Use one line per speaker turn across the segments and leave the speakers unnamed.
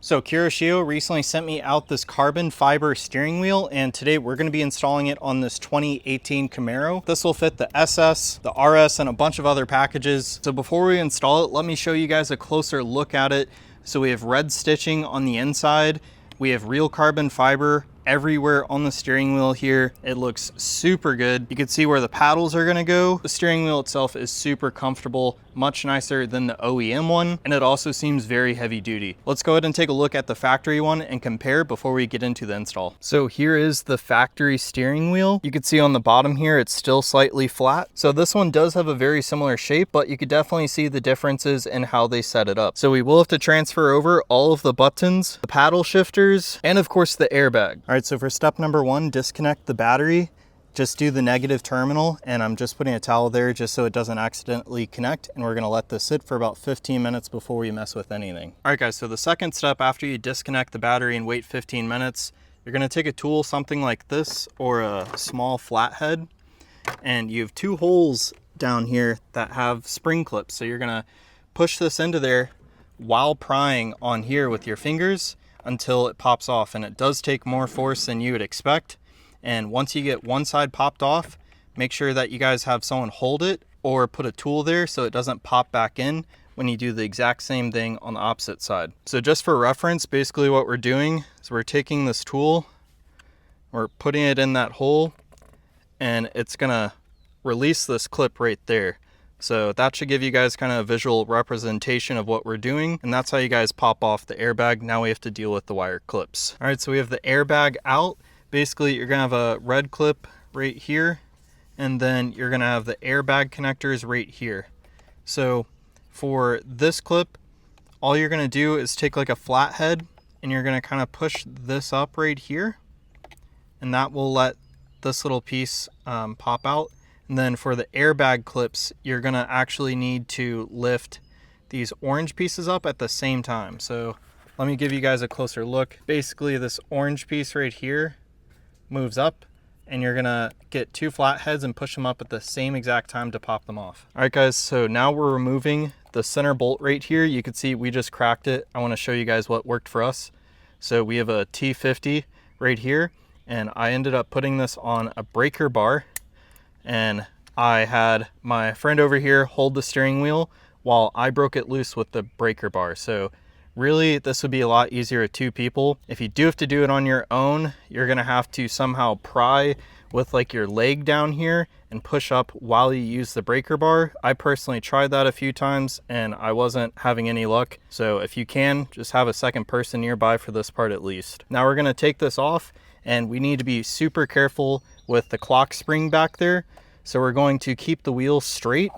So Kuroshio recently sent me out this carbon fiber steering wheel, and today we're going to be installing it on this 2018 Camaro. This will fit the SS, the RS, and a bunch of other packages. So before we install it, let me show you guys a closer look at it. So we have red stitching on the inside. We have real carbon fiber everywhere on the steering wheel here. It looks super good. You can see where the paddles are gonna go. The steering wheel itself is super comfortable, much nicer than the OEM one, and it also seems very heavy duty. Let's go ahead and take a look at the factory one and compare before we get into the install. So here is the factory steering wheel. You can see on the bottom here, it's still slightly flat. So this one does have a very similar shape, but you could definitely see the differences in how they set it up. So we will have to transfer over all of the buttons, the paddle shifters, and of course the airbag. All right, so for step number one, disconnect the battery. Just do the negative terminal, and I'm just putting a towel there just so it doesn't accidentally connect, and we're gonna let this sit for about 15 minutes before we mess with anything. All right guys, so the second step after you disconnect the battery and wait 15 minutes, you're gonna take a tool, something like this, or a small flathead, and you have two holes down here that have spring clips. So you're gonna push this into there while prying on here with your fingers until it pops off, and it does take more force than you would expect. And once you get one side popped off, make sure that you guys have someone hold it or put a tool there so it doesn't pop back in when you do the exact same thing on the opposite side. So just for reference, basically what we're doing is we're taking this tool, we're putting it in that hole, and it's gonna release this clip right there. So that should give you guys kind of a visual representation of what we're doing, and that's how you guys pop off the airbag. Now we have to deal with the wire clips. All right, so we have the airbag out. Basically, you're gonna have a red clip right here, and then you're gonna have the airbag connectors right here. So for this clip, all you're gonna do is take like a flathead, and you're gonna kind of push this up right here, and that will let this little piece pop out. And then for the airbag clips, you're gonna actually need to lift these orange pieces up at the same time. So let me give you guys a closer look. Basically, this orange piece right here moves up, and you're gonna get two flatheads and push them up at the same exact time to pop them off. All right guys, so now we're removing the center bolt right here. You can see we just cracked it. I wanna show you guys what worked for us. So we have a T50 right here, and I ended up putting this on a breaker bar, and I had my friend over here hold the steering wheel while I broke it loose with the breaker bar. So really, this would be a lot easier with two people. If you do have to do it on your own, you're gonna have to somehow pry with like your leg down here and push up while you use the breaker bar. I personally tried that a few times and I wasn't having any luck. So if you can, just have a second person nearby for this part at least. Now we're gonna take this off, and we need to be super careful with the clock spring back there. So we're going to keep the wheel straight.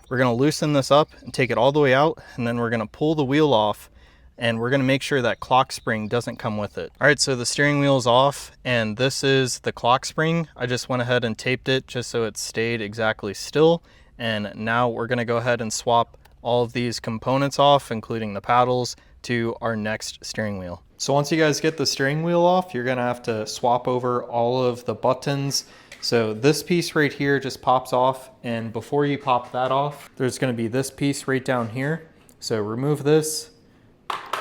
We're gonna loosen this up and take it all the way out, and then we're gonna pull the wheel off, and we're gonna make sure that clock spring doesn't come with it. All right, so the steering wheel is off, and this is the clock spring. I just went ahead and taped it just so it stayed exactly still. And now we're gonna go ahead and swap all of these components off, including the paddles, to our next steering wheel. So once you guys get the steering wheel off, you're gonna have to swap over all of the buttons. So this piece right here just pops off, and before you pop that off, there's gonna be this piece right down here. So remove this,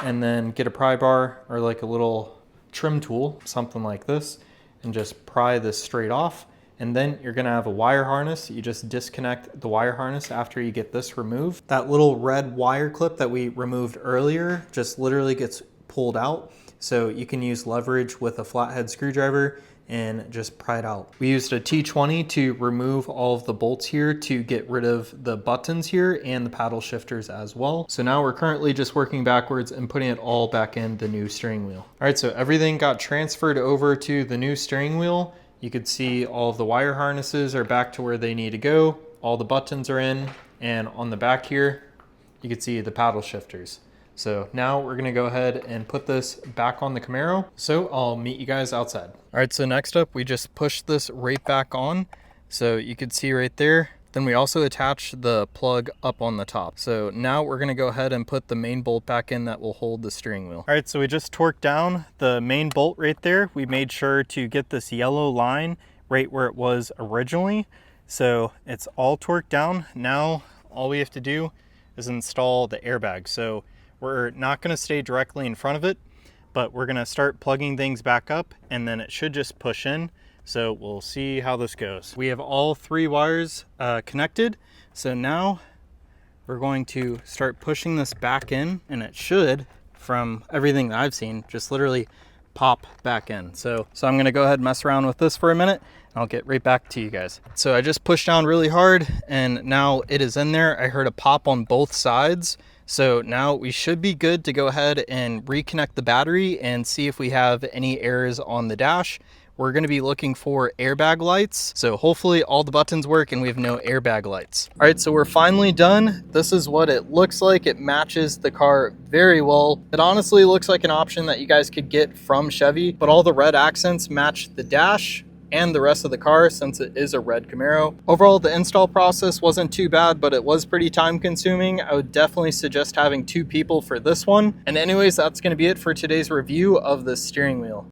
and then get a pry bar or like a little trim tool, something like this, and just pry this straight off. And then you're gonna have a wire harness. You just disconnect the wire harness after you get this removed. That little red wire clip that we removed earlier just literally gets pulled out. So you can use leverage with a flathead screwdriver and just pry it out. We used a T20 to remove all of the bolts here to get rid of the buttons here and the paddle shifters as well. So now we're currently just working backwards and putting it all back in the new steering wheel. All right, so everything got transferred over to the new steering wheel. You could see all of the wire harnesses are back to where they need to go. All the buttons are in, and on the back here, you can see the paddle shifters. So now we're gonna go ahead and put this back on the Camaro. So I'll meet you guys outside. All right, so next up, we just push this right back on. So you can see right there. Then we also attach the plug up on the top. So now we're gonna go ahead and put the main bolt back in that will hold the steering wheel. All right, so we just torqued down the main bolt right there. We made sure to get this yellow line right where it was originally. So it's all torqued down. Now all we have to do is install the airbag. So we're not gonna stay directly in front of it. but we're gonna start plugging things back up and then it should just push in. So we'll see how this goes. We have all 3 wires connected. So now we're going to start pushing this back in, and it should, from everything that I've seen, just literally pop back in. So I'm gonna go ahead and mess around with this for a minute, and I'll get right back to you guys. So I just pushed down really hard, and now it is in there. I heard a pop on both sides. So now we should be good to go ahead and reconnect the battery and see if we have any errors on the dash. We're going to be looking for airbag lights. So hopefully all the buttons work and we have no airbag lights. All right, so we're finally done. This is what it looks like. It matches the car very well. It honestly looks like an option that you guys could get from Chevy, but all the red accents match the dash and the rest of the car since it is a red Camaro. Overall, the install process wasn't too bad, but it was pretty time consuming. I would definitely suggest having 2 people for this one. And anyways, that's gonna be it for today's review of the steering wheel.